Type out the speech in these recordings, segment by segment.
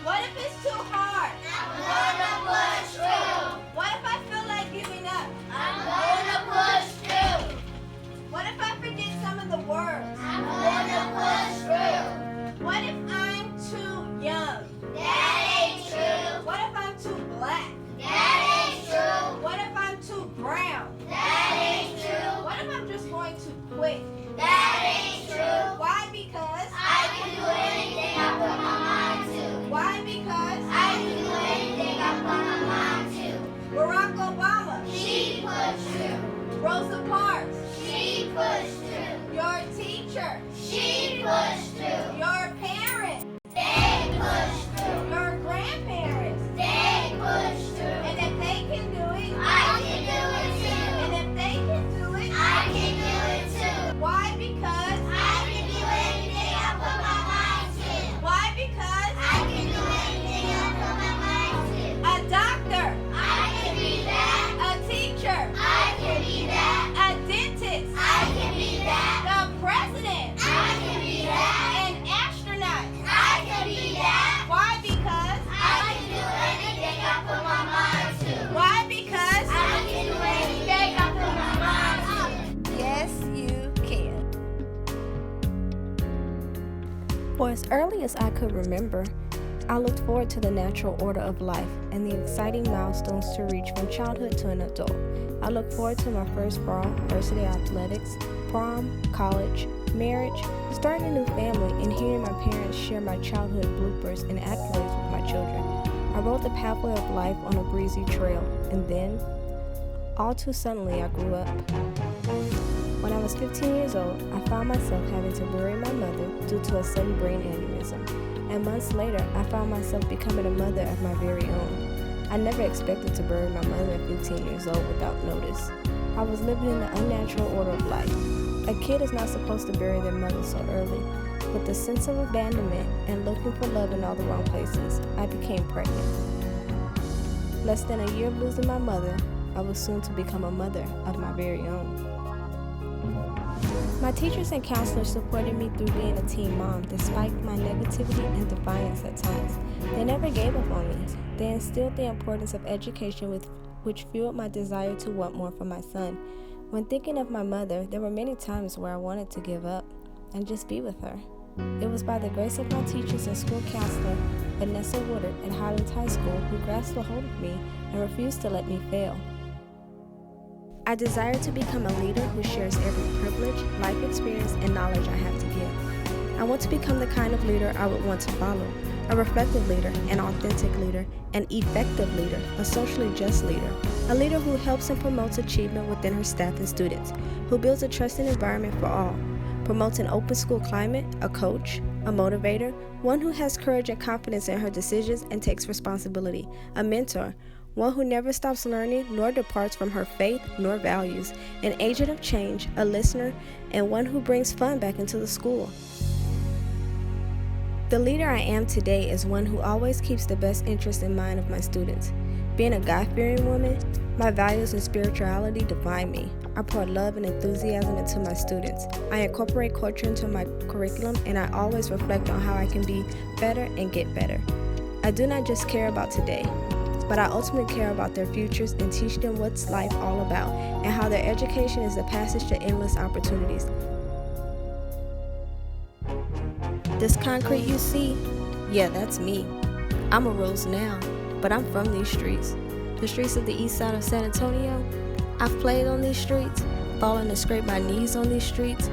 What if it's too hard? I'm gonna push through. What if I feel like giving up? I'm gonna push through. What if I forget some of the words? I'm gonna push through. What if I'm too young? That ain't true. What if I'm too black? That ain't true. What if I'm too brown? That ain't true. What if I'm just going to quit? That ain't true. Why? Because I can do anything I put my mind to. Why? Because I can do anything I put my mind to. Barack Obama, She pushed through. Rosa Parks, She pushed through. your teacher, She pushed through. your parents, They pushed through. your grandparents. They pushed through. And if they can do it, I can do it too. and if they can do it, I can do it too. why? Because I can do anything I put my mind to. why? Because I can do anything I put my mind to. a doctor, I can be that. a teacher, I can be that. a dentist, I can be that. the president, I can be that. an astronaut. I can be that. Why? Because I can do anything I put my mind to. why? Because I can do anything I put my mind to. yes, you can. For as early as I could remember, I looked forward to the natural order of life and the exciting milestones to reach from childhood to an adult. I looked forward to my first ball, varsity athletics, prom, college, marriage, starting a new family, and hearing my parents share my childhood bloopers and accolades with my children. I rode the pathway of life on a breezy trail, and then, all too suddenly, I grew up. When I was 15 years old, I found myself having to bury my mother due to a sudden brain aneurysm, and months later, I found myself becoming a mother of my very own. I never expected to bury my mother at 15 years old without notice. I was living in the unnatural order of life. A kid is not supposed to bury their mother so early. With the sense of abandonment and looking for love in all the wrong places, I became pregnant. Less than a year of losing my mother, I was soon to become a mother of my very own. My teachers and counselors supported me through being a teen mom despite my negativity and defiance at times. They never gave up on me. They instilled the importance of education which fueled my desire to want more for my son. When thinking of my mother, there were many times where I wanted to give up and just be with her. It was by the grace of my teachers and school counselor, Vanessa Woodard at Highlands High School, who grasped a hold of me and refused to let me fail. I desire to become a leader who shares every privilege, life experience, and knowledge I have to give. I want to become the kind of leader I would want to follow, a reflective leader, an authentic leader, an effective leader, a socially just leader, a leader who helps and promotes achievement within her staff and students, who builds a trusting environment for all, promotes an open school climate, a coach, a motivator, one who has courage and confidence in her decisions and takes responsibility, a mentor, one who never stops learning nor departs from her faith nor values, an agent of change, a listener, and one who brings fun back into the school. The leader I am today is one who always keeps the best interest in mind of my students. Being a God-fearing woman, my values and spirituality define me. I pour love and enthusiasm into my students. I incorporate culture into my curriculum, and I always reflect on how I can be better and get better. I do not just care about today, but I ultimately care about their futures and teach them what's life all about and how their education is the passage to endless opportunities. This concrete you see, yeah, that's me. I'm a Rose now, but I'm from these streets. The streets of the east side of San Antonio. I've played on these streets, fallen and scraped my knees on these streets.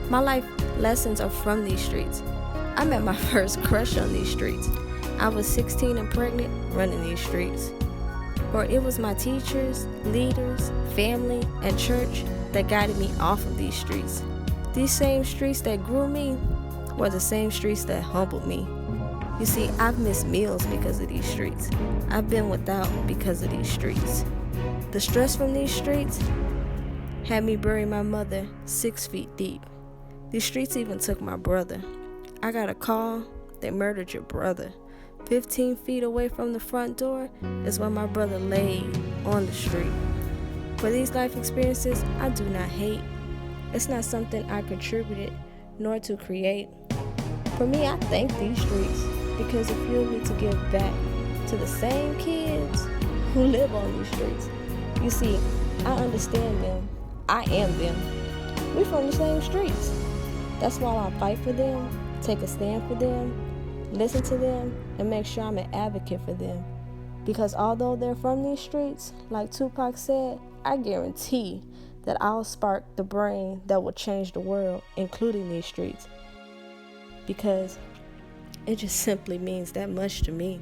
My life lessons are from these streets. I met my first crush on these streets. I was 16 and pregnant, running these streets. For it was my teachers, leaders, family, and church that guided me off of these streets. These same streets that grew me were the same streets that humbled me. You see, I've missed meals because of these streets. I've been without because of these streets. The stress from these streets had me bury my mother 6 feet deep. These streets even took my brother. I got a call, they murdered your brother. 15 feet away from the front door is where my brother laid on the street. For these life experiences, I do not hate. It's not something I contributed nor to create. For me, I thank these streets because it fueled me to give back to the same kids who live on these streets. You see, I understand them. I am them. We're from the same streets. That's why I fight for them, take a stand for them, listen to them, and make sure I'm an advocate for them. Because although they're from these streets, like Tupac said, I guarantee that I'll spark the brain that will change the world, including these streets. Because it just simply means that much to me.